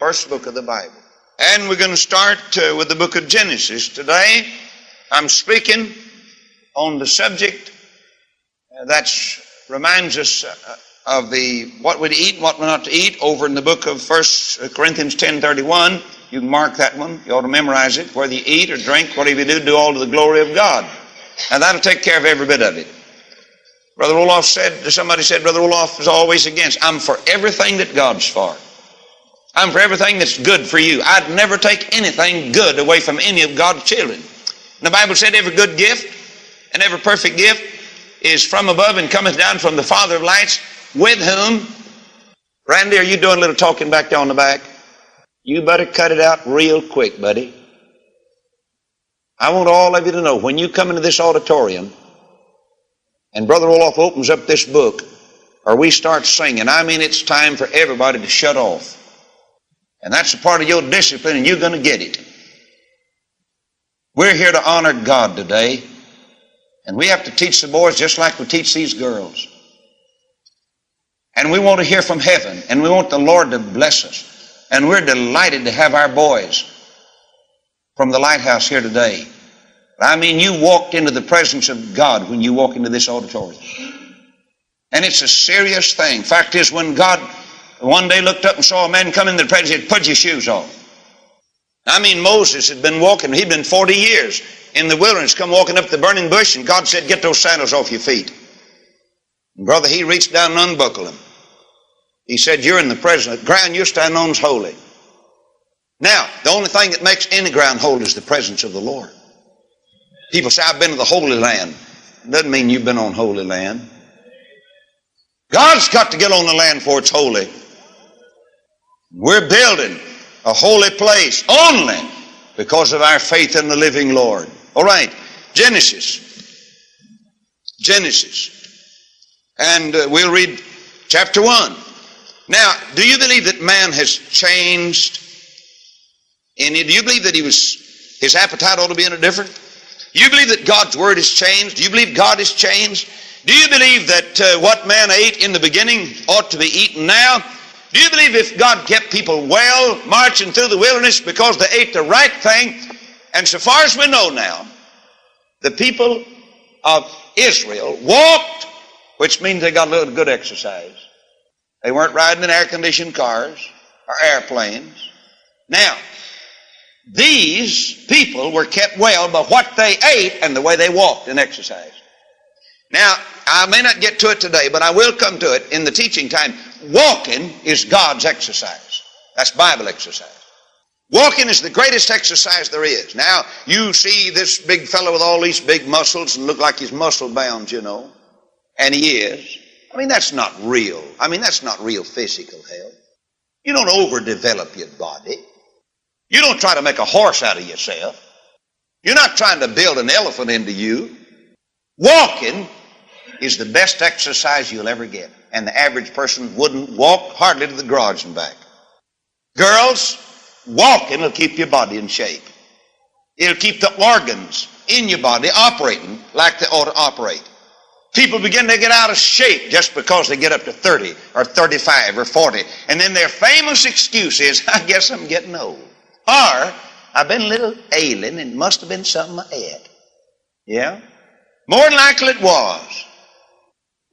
First book of the Bible. And we're going to start with the book of Genesis. Today, I'm speaking on the subject that reminds us of what we're to eat and what we're not to eat over in the book of 1 Corinthians 10:31. You can mark that one. You ought to memorize it. Whether you eat or drink, whatever you do all to the glory of God. And that'll take care of every bit of it. Brother Roloff somebody said, Brother Roloff is always against. I'm for everything that God's for. I'm for everything that's good for you. I'd never take anything good away from any of God's children. And the Bible said every good gift and every perfect gift is from above and cometh down from the Father of lights, with whom, Randy, are you doing a little talking back there on the back? You better cut it out real quick, buddy. I want all of you to know, when you come into this auditorium and Brother Roloff opens up this book, or we start singing, I mean it's time for everybody to shut off. And that's a part of your discipline, and you're going to get it. We're here to honor God today, and we have to teach the boys just like we teach these girls. And we want to hear from heaven, and we want the Lord to bless us. And we're delighted to have our boys from the lighthouse here today. I mean, you walked into the presence of God when you walk into this auditorium. And it's a serious thing. Fact is, when God one day looked up and saw a man come into the presence, he said, put your shoes on. I mean, Moses had been walking, he'd been 40 years in the wilderness, come walking up the burning bush, and God said, get those sandals off your feet. And brother, he reached down and unbuckled them. He said, you're in the presence. The ground you're standing on is holy. Now, the only thing that makes any ground holy is the presence of the Lord. People say, I've been to the Holy Land. It doesn't mean you've been on Holy Land. God's got to get on the land for it's holy. We're building a holy place only because of our faith in the living Lord. All right, Genesis. And we'll read chapter 1. Now, do you believe that man has changed? Do you believe that his appetite ought to be any different? Do you believe that God's word has changed? Do you believe God has changed? Do you believe that what man ate in the beginning ought to be eaten now? Do you believe if God kept people well marching through the wilderness because they ate the right thing? And so far as we know now, the people of Israel walked, which means they got a little good exercise. They weren't riding in air-conditioned cars or airplanes. Now, these people were kept well by what they ate and the way they walked and exercised. Now, I may not get to it today, but I will come to it in the teaching time. Walking is God's exercise. That's Bible exercise. Walking is the greatest exercise there is. Now, you see this big fellow with all these big muscles and look like he's muscle bound, you know. And he is. I mean, that's not real. That's not real physical health. You don't overdevelop your body. You don't try to make a horse out of yourself. You're not trying to build an elephant into you. Walking is the best exercise you'll ever get. And the average person wouldn't walk hardly to the garage and back. Girls, walking will keep your body in shape. It'll keep the organs in your body operating like they ought to operate. People begin to get out of shape just because they get up to 30 or 35 or 40. And then their famous excuse is, I guess I'm getting old. Or, I've been a little ailing and it must have been something I ate. Yeah? More than likely it was.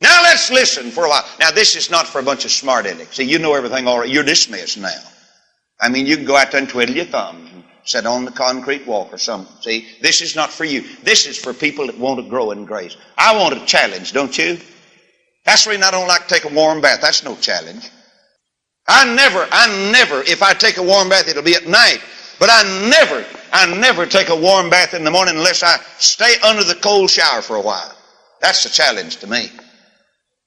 Now let's listen for a while. Now this is not for a bunch of smart addicts. See, you know everything already. You're dismissed now. You can go out there and twiddle your thumbs and sit on the concrete walk or something. See, this is not for you. This is for people that want to grow in grace. I want a challenge, don't you? That's the reason I don't like to take a warm bath. That's no challenge. I never, if I take a warm bath, it'll be at night. But I never take a warm bath in the morning unless I stay under the cold shower for a while. That's the challenge to me.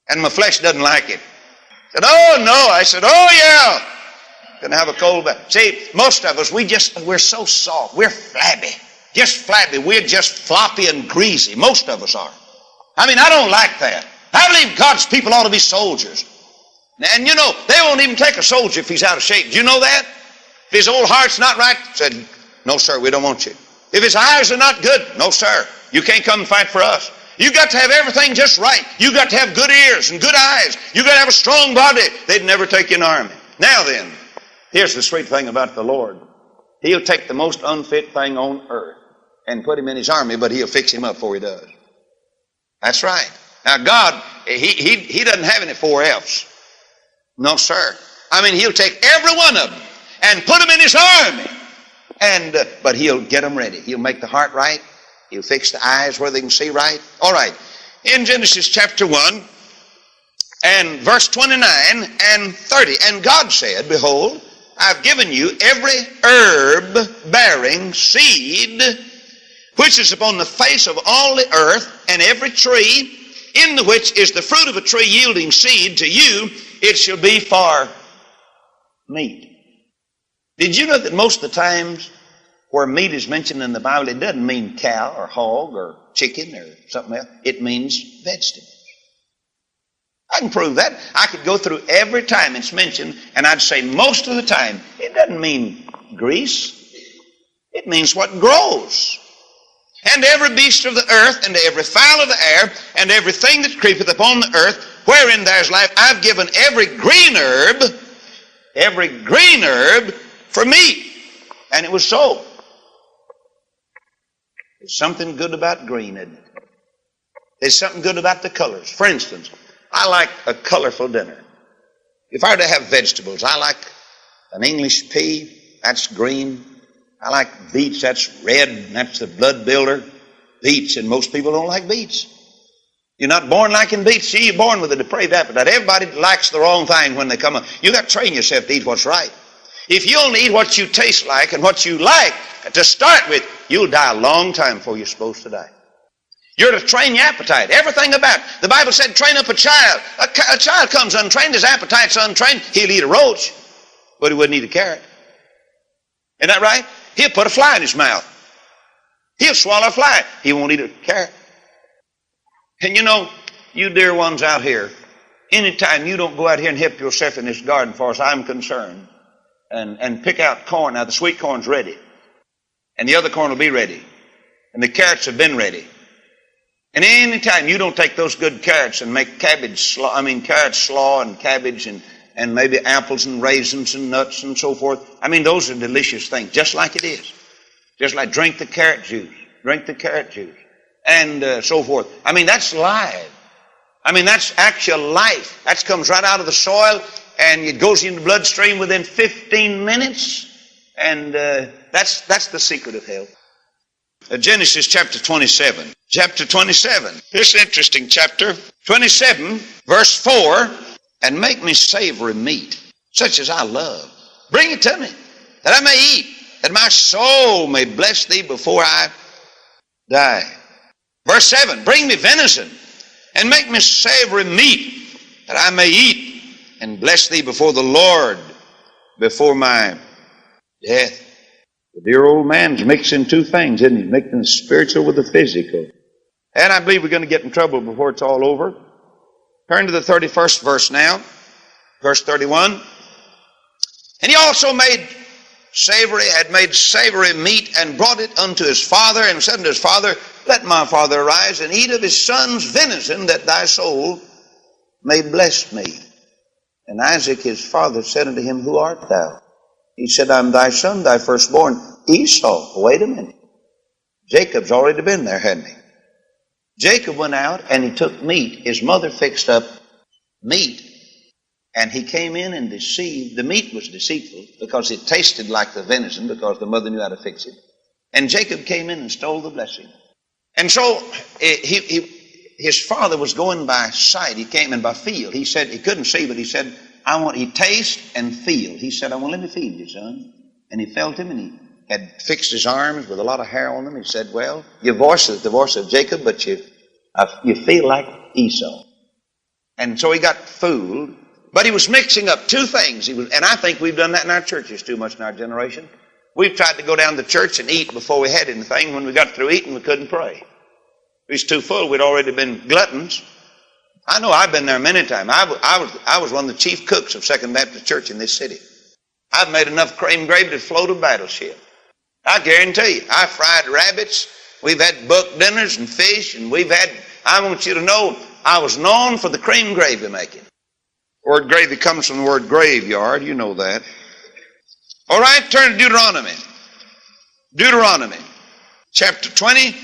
And my flesh doesn't like it. I said, oh no. I said, oh yeah. Gonna have a cold bath. See, most of us, we're so soft. We're flabby. Just flabby. We're just floppy and greasy. Most of us are. I don't like that. I believe God's people ought to be soldiers. And you know, they won't even take a soldier if he's out of shape. Do you know that? If his old heart's not right, said, no sir, we don't want you. If his eyes are not good, no sir, you can't come and fight for us. You got to have everything just right. You got to have good ears and good eyes. You got to have a strong body. They'd never take you in the army. Now then, Here's the sweet thing about the Lord. He'll take the most unfit thing on earth and put him in his army, but he'll fix him up before he does. That's right. Now God, he doesn't have any 4 F's. No, sir. I mean, he'll take every one of them and put them in his army. But he'll get them ready. He'll make the heart right. He'll fix the eyes where they can see right. All right. In Genesis chapter 1 and verse 29 and 30. And God said, behold, I've given you every herb bearing seed which is upon the face of all the earth, and every tree in the which is the fruit of a tree yielding seed, to you it shall be for meat. Did you know that most of the times where meat is mentioned in the Bible, it doesn't mean cow or hog or chicken or something else. It means vegetables. I can prove that. I could go through every time it's mentioned, and I'd say most of the time, it doesn't mean grease. It means what grows. And every beast of the earth, and every fowl of the air, and everything that creepeth upon the earth, wherein there's life, I've given every green herb for meat. And it was so. There's something good about green, isn't it? There's something good about the colors. For instance, I like a colorful dinner. If I were to have vegetables, I like an English pea, that's green. I like beets, that's red, and that's the blood builder. Beets, and most people don't like beets. You're not born liking beets. See, you're born with a depraved appetite. Everybody likes the wrong thing when they come up. You got to train yourself to eat what's right. If you only eat what you taste like and what you like to start with, you'll die a long time before you're supposed to die. You're to train your appetite. Everything about it. The Bible said train up a child. A child comes untrained, his appetite's untrained. He'll eat a roach, but he wouldn't eat a carrot. Isn't that right? He'll put a fly in his mouth. He'll swallow a fly. He won't eat a carrot. And you know, you dear ones out here, anytime you don't go out here and help yourself in this garden, for as I'm concerned, and pick out corn. Now the sweet corn's ready. And the other corn will be ready. And the carrots have been ready. And anytime you don't take those good carrots and make carrot slaw and cabbage and maybe apples and raisins and nuts and so forth. I mean, those are delicious things, just like it is. Just like drink the carrot juice, and so forth. I mean, that's live. I mean, that's actual life. That comes right out of the soil, and it goes in the bloodstream within 15 minutes, and that's the secret of health. Genesis chapter 27. Chapter 27. This interesting chapter. 27, verse 4. And make me savory meat, such as I love. Bring it to me, that I may eat, that my soul may bless thee before I die. Verse 7, bring me venison, and make me savory meat, that I may eat, and bless thee before the Lord, before my death. The dear old man's mixing two things, isn't he? Mixing the spiritual with the physical. And I believe we're going to get in trouble before it's all over. Turn to the 31st verse now, verse 31. And he also had made savory meat, and brought it unto his father, and said unto his father, let my father arise and eat of his son's venison, that thy soul may bless me. And Isaac his father said unto him, who art thou? He said, I'm thy son, thy firstborn. Esau. Wait a minute. Jacob's already been there, hadn't he? Jacob went out and he took meat. His mother fixed up meat, and he came in and deceived. The meat was deceitful because it tasted like the venison, because the mother knew how to fix it. And Jacob came in and stole the blessing. And so his father was going by sight. He came in by feel. He said he couldn't see, but he said, he taste and feel. He said, let me feed you, son. And he felt him, and he had fixed his arms with a lot of hair on them. He said, well, your voice is the voice of Jacob, but you feel like Esau. And so he got fooled. But he was mixing up two things. And I think we've done that in our churches too much in our generation. We've tried to go down to church and eat before we had anything. When we got through eating, we couldn't pray. We was too full. We'd already been gluttons. I know I've been there many times. I was one of the chief cooks of Second Baptist Church in this city. I've made enough cream gravy to float a battleship. I guarantee you, I fried rabbits. We've had buck dinners and fish, and I want you to know, I was known for the cream gravy making. The word gravy comes from the word graveyard, you know that. All right, turn to Deuteronomy. Deuteronomy, chapter 20,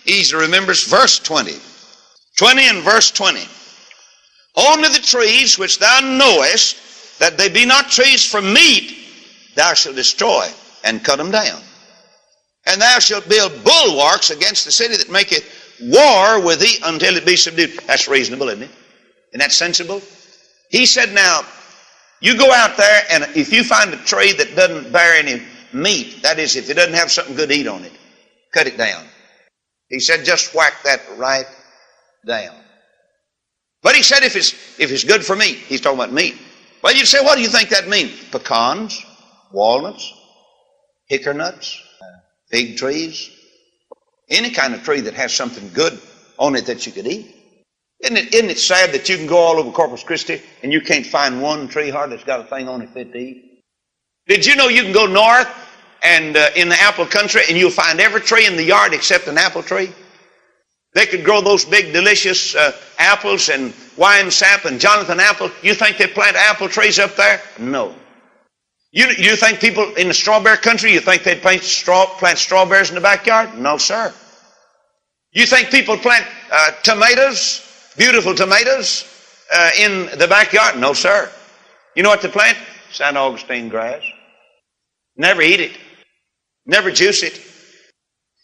easy remembers, verse 20. 20 and verse 20. Only the trees which thou knowest that they be not trees for meat, thou shalt destroy and cut them down. And thou shalt build bulwarks against the city that maketh war with thee until it be subdued. That's reasonable, isn't it? Isn't that sensible? He said, now, you go out there, and if you find a tree that doesn't bear any meat, that is, if it doesn't have something good to eat on it, cut it down. He said, just whack that right down. But he said, if it's good for meat, he's talking about meat. Well, you'd say, what do you think that means? Pecans, walnuts, hickory nuts, fig trees, any kind of tree that has something good on it that you could eat. Isn't it sad that you can go all over Corpus Christi and you can't find one tree hardly that's got a thing on it fit to eat? Did you know you can go north and in the apple country and you'll find every tree in the yard except an apple tree? They could grow those big delicious apples and wine sap and Jonathan apple. You think they plant apple trees up there? No. You think people in the strawberry country, you think they'd plant strawberries in the backyard? No, sir. You think people plant tomatoes, beautiful tomatoes, in the backyard? No, sir. You know what they plant? St. Augustine grass. Never eat it. Never juice it.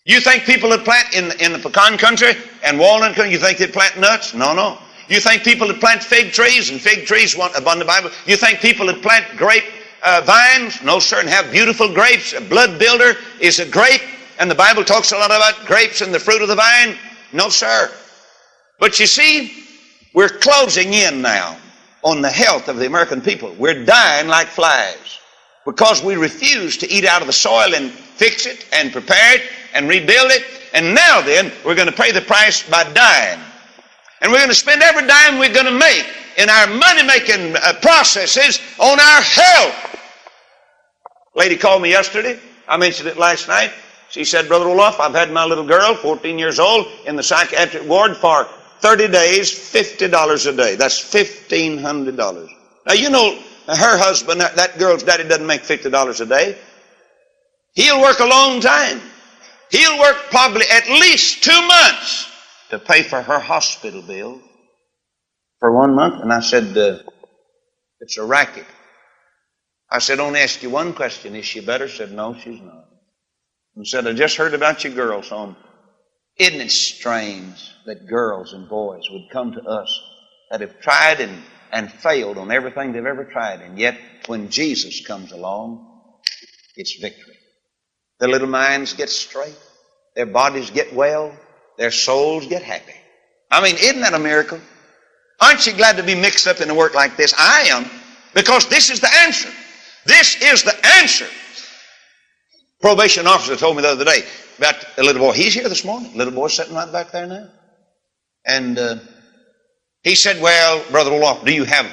You think people that plant in the pecan country and walnut country, you think they'd plant nuts? No, no. You think people that plant fig trees, and fig trees want abundant Bible? You think people that plant grape vines? No, sir, and have beautiful grapes. A blood builder is a grape, and the Bible talks a lot about grapes and the fruit of the vine? No, sir. But you see, we're closing in now on the health of the American people. We're dying like flies because we refuse to eat out of the soil and fix it and prepare it and rebuild it. And now then, we're going to pay the price by dying. And we're going to spend every dime we're going to make in our money-making processes on our health. Lady called me yesterday. I mentioned it last night. She said, Brother Roloff, I've had my little girl, 14 years old, in the psychiatric ward for 30 days, $50 a day. That's $1,500. Now, you know, her husband, that girl's daddy, doesn't make $50 a day. He'll work a long time. He'll work probably at least 2 months to pay for her hospital bill for 1 month. And I said, it's a racket. I said, only ask you one question. Is she better? She said, no, she's not. And said, I just heard about your girls home. Isn't it strange that girls and boys would come to us that have tried and failed on everything they've ever tried, and yet when Jesus comes along, it's victory. Their little minds get straight. Their bodies get well. Their souls get happy. I mean, isn't that a miracle? Aren't you glad to be mixed up in a work like this? I am, because this is the answer. This is the answer. Probation officer told me the other day about a little boy. He's here this morning. A little boy sitting right back there now. And he said, well, Brother Roloff, do you have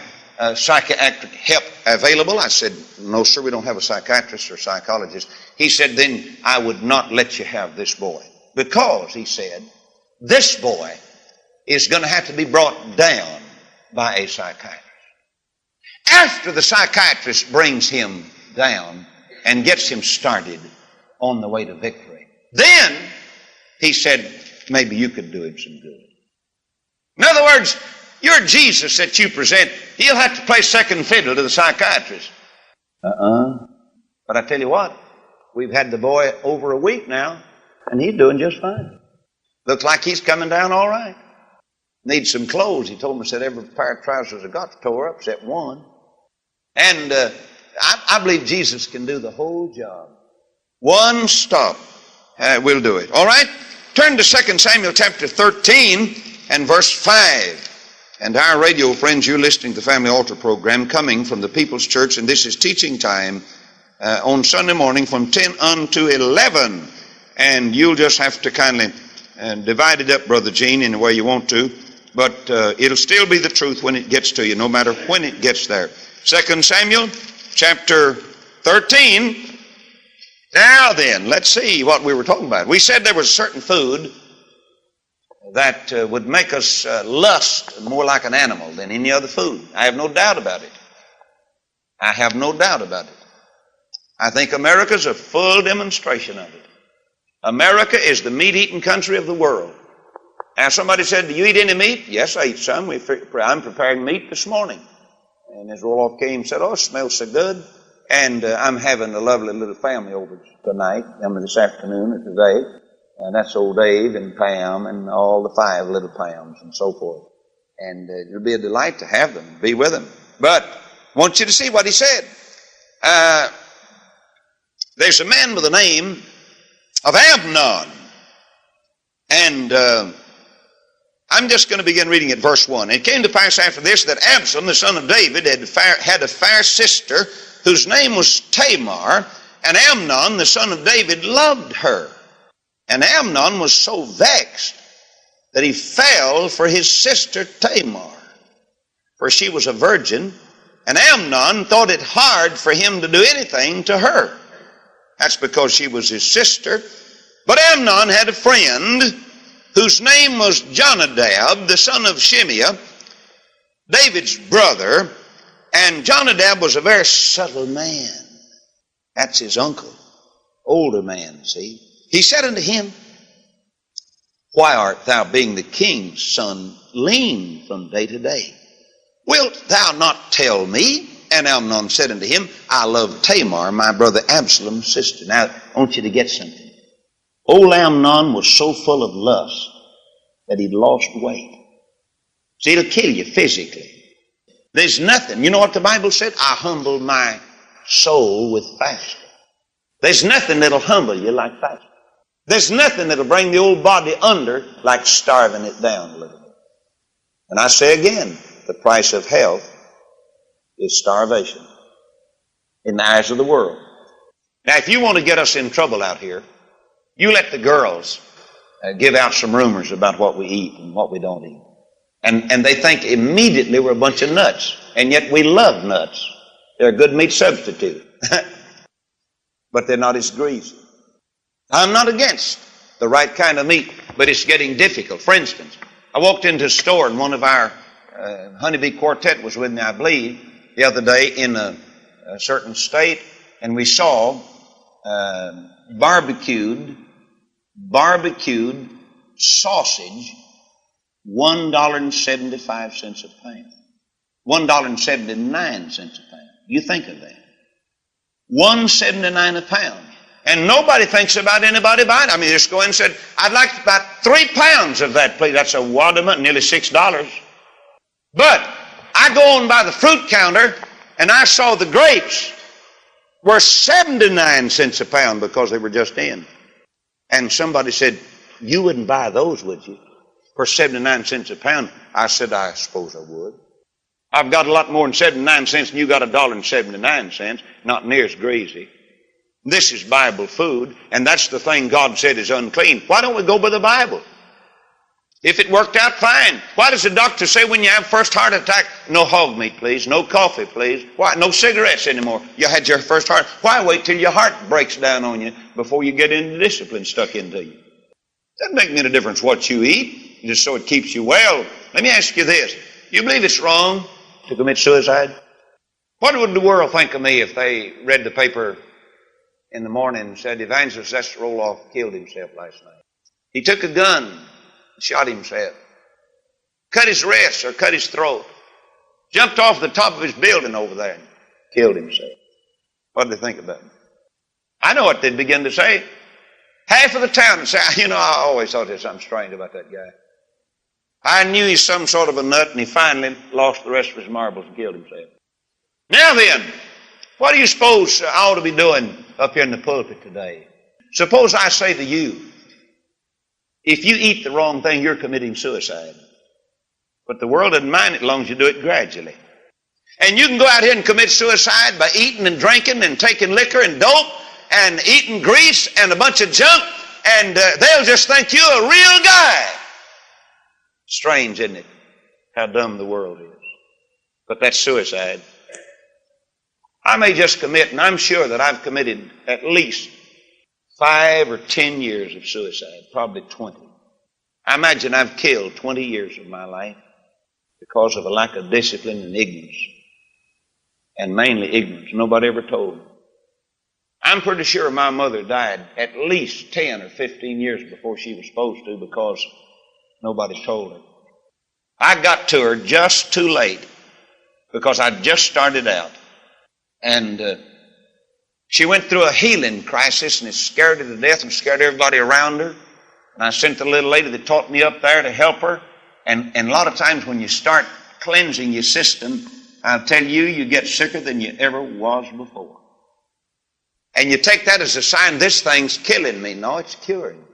psychiatric help available? I said, no, sir, we don't have a psychiatrist or psychologist. He said, then I would not let you have this boy. Because, he said, this boy is going to have to be brought down by a psychiatrist. After the psychiatrist brings him down and gets him started on the way to victory, then, he said, maybe you could do him some good. In other words, your Jesus that you present, he'll have to play second fiddle to the psychiatrist. But I tell you what, we've had the boy over a week now, and he's doing just fine. Looks like he's coming down all right. Needs some clothes. He told me, said every pair of trousers I got tore up except one. And I believe Jesus can do the whole job. One stop will do it. All right? Turn to 2 Samuel chapter 13 and verse 5. And our radio friends, you're listening to the Family Altar program coming from the People's Church, and this is teaching time on Sunday morning from 10 unto 11. And you'll just have to kindly divide it up, Brother Gene, in the way you want to. But it'll still be the truth when it gets to you, no matter when it gets there. 2 Samuel chapter 13. Now then, let's see what we were talking about. We said there was a certain food that would make us lust more like an animal than any other food. I have no doubt about it. I have no doubt about it. I think America's a full demonstration of it. America is the meat-eating country of the world. Now somebody said, do you eat any meat? Yes, I eat some. I'm preparing meat this morning. And as Roloff came and said, oh, it smells so good. And I'm having a lovely little family over tonight, this afternoon or today. And that's old Dave and Pam and all the 5 little Pams and so forth. And it'll be a delight to have them, be with them. But I want you to see what he said. There's a man with the name of Amnon. And I'm just going to begin reading at verse 1. It came to pass after this that Absalom, the son of David, had a fair sister whose name was Tamar, and Amnon, the son of David, loved her. And Amnon was so vexed that he fell for his sister Tamar, for she was a virgin, and Amnon thought it hard for him to do anything to her. That's because she was his sister. But Amnon had a friend whose name was Jonadab, the son of Shimeah, David's brother, and Jonadab was a very subtle man. That's his uncle, older man, see. He said unto him, why art thou, being the king's son, lean from day to day? Wilt thou not tell me? And Amnon said unto him, I love Tamar, my brother Absalom's sister. Now, I want you to get something. Old Amnon was so full of lust that he'd lost weight. See, it'll kill you physically. There's nothing. You know what the Bible said? I humbled my soul with fasting. There's nothing that'll humble you like fasting. There's nothing that'll bring the old body under like starving it down a little bit. And I say again, the price of health is starvation in the eyes of the world. Now, if you want to get us in trouble out here, you let the girls give out some rumors about what we eat and what we don't eat. And they think immediately we're a bunch of nuts. And yet we love nuts. They're a good meat substitute. But they're not as greasy. I'm not against the right kind of meat, but it's getting difficult. For instance, I walked into a store and one of our honeybee quartet was with me, I believe, the other day in a certain state, and we saw barbecued sausage, $1.75 a pound. $1.79 a pound. You think of that. $1.79 a pound. And nobody thinks about anybody buying it. I mean, they just go in and said, I'd like about 3 pounds of that, please. That's a wad of money, nearly $6. But I go on by the fruit counter and I saw the grapes were 79 cents a pound because they were just in. And somebody said, you wouldn't buy those, would you? For 79 cents a pound. I said, I suppose I would. I've got a lot more than 79 cents and you got $1.79, not near as greasy. This is Bible food, and that's the thing God said is unclean. Why don't we go by the Bible? If it worked out, fine. Why does the doctor say when you have first heart attack, no hog meat, please, no coffee, please? Why? No cigarettes anymore. You had your first heart. Why wait till your heart breaks down on you before you get into discipline stuck into you? Doesn't make any difference what you eat, just so it keeps you well. Let me ask you this. Do you believe it's wrong to commit suicide? What would the world think of me if they read the paper in the morning and said, Evangelist Lester Roloff killed himself last night? He took a gun and shot himself. Cut his wrist or cut his throat. Jumped off the top of his building over there and killed himself. What did they think about him? I know what they'd begin to say. Half of the town would say, you know, I always thought there's something strange about that guy. I knew he's some sort of a nut, and he finally lost the rest of his marbles and killed himself. Now then, what do you suppose I ought to be doing up here in the pulpit today? Suppose I say to you, if you eat the wrong thing, you're committing suicide. But the world doesn't mind it as long as you do it gradually. And you can go out here and commit suicide by eating and drinking and taking liquor and dope and eating grease and a bunch of junk, and they'll just think you're a real guy. Strange, isn't it, how dumb the world is? But that's suicide. I may just commit, and I'm sure that I've committed at least 5 or 10 years of suicide, probably 20. I imagine I've killed 20 years of my life because of a lack of discipline and ignorance. And mainly ignorance. Nobody ever told me. I'm pretty sure my mother died at least 10 or 15 years before she was supposed to because nobody told her. I got to her just too late because I just started out. And she went through a healing crisis and it scared her to death and scared everybody around her. And I sent the little lady that taught me up there to help her. And a lot of times when you start cleansing your system, I'll tell you, you get sicker than you ever was before. And you take that as a sign, this thing's killing me. No, it's curing me.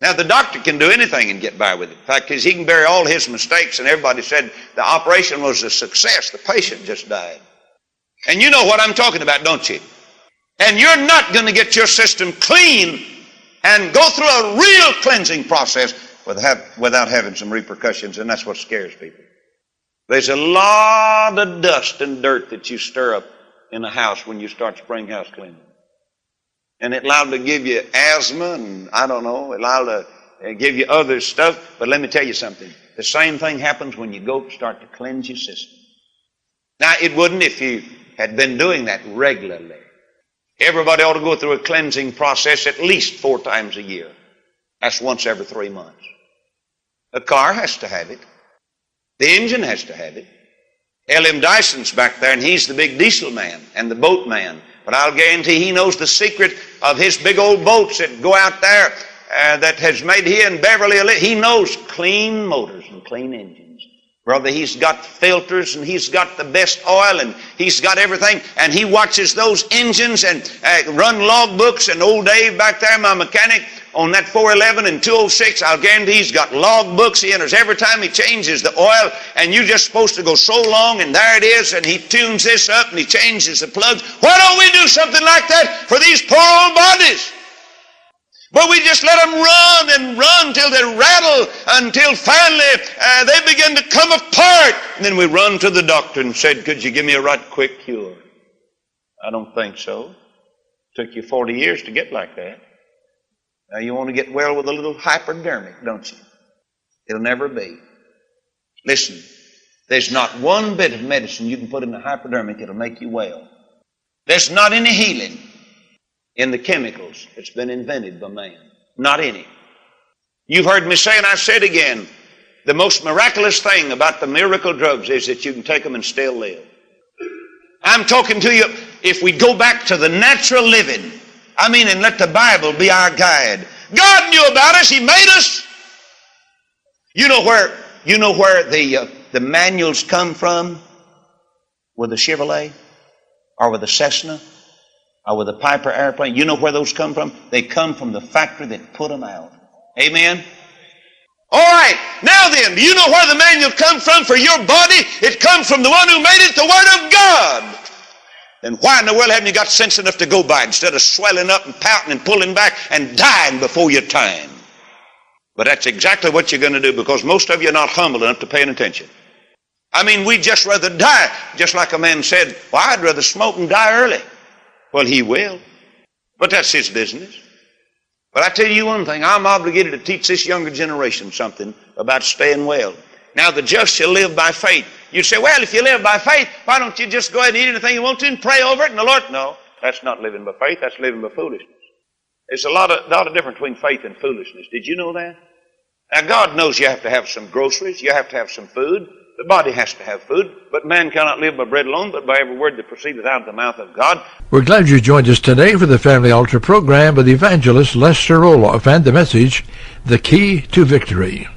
Now, the doctor can do anything and get by with it. In fact, he can bury all his mistakes, and everybody said the operation was a success. The patient just died. And you know what I'm talking about, don't you? And you're not going to get your system clean and go through a real cleansing process without having some repercussions, and that's what scares people. There's a lot of dust and dirt that you stir up in a house when you start spring house cleaning. And it's allowed to give you asthma and I don't know, it's allowed to give you other stuff. But let me tell you something. The same thing happens when you go start to cleanse your system. Now, it wouldn't if you had been doing that regularly. Everybody ought to go through a cleansing process at least 4 times a year. That's once every 3 months. A car has to have it. The engine has to have it. L.M. Dyson's back there, and he's the big diesel man and the boat man. But I'll guarantee he knows the secret of his big old boats that go out there that has made here in Beverly. He knows clean motors and clean engines. Brother, he's got filters and he's got the best oil and he's got everything. And he watches those engines and run log books. And old Dave back there, my mechanic, on that 411 and 206, I'll guarantee he's got log books. He enters every time he changes the oil, and you're just supposed to go so long, and there it is, and he tunes this up and he changes the plugs. Why don't we do something like that for these poor old bodies? But we just let them run and run till they rattle, until finally they begin to come apart. And then we run to the doctor and said, could you give me a right quick cure? I don't think so. It took you 40 years to get like that. Now you want to get well with a little hypodermic, don't you? It'll never be. Listen, there's not one bit of medicine you can put in a hypodermic that'll make you well. There's not any healing in the chemicals that's been invented by man. Not any. You've heard me say, and I said again, the most miraculous thing about the miracle drugs is that you can take them and still live. I'm talking to you, if we go back to the natural living, and let the Bible be our guide. God knew about us. He made us. You know where the manuals come from with a Chevrolet or with a Cessna or with a Piper airplane? You know where those come from? They come from the factory that put them out. Amen? All right. Now then, do you know where the manual comes from for your body? It comes from the one who made it, the Word of God. Then why in the world haven't you got sense enough to go by it instead of swelling up and pouting and pulling back and dying before your time? But that's exactly what you're going to do, because most of you are not humble enough to pay attention. We'd just rather die. Just like a man said, well, I'd rather smoke and die early. Well, he will. But that's his business. But I tell you one thing, I'm obligated to teach this younger generation something about staying well. Now, the just shall live by faith. You say, well, if you live by faith, why don't you just go ahead and eat anything you want to and pray over it? And the Lord, no, that's not living by faith. That's living by foolishness. There's a lot of difference between faith and foolishness. Did you know that? Now, God knows you have to have some groceries. You have to have some food. The body has to have food. But man cannot live by bread alone, but by every word that proceedeth out of the mouth of God. We're glad you joined us today for the Family Altar program with Evangelist Lester Roloff and the message, The Key to Victory.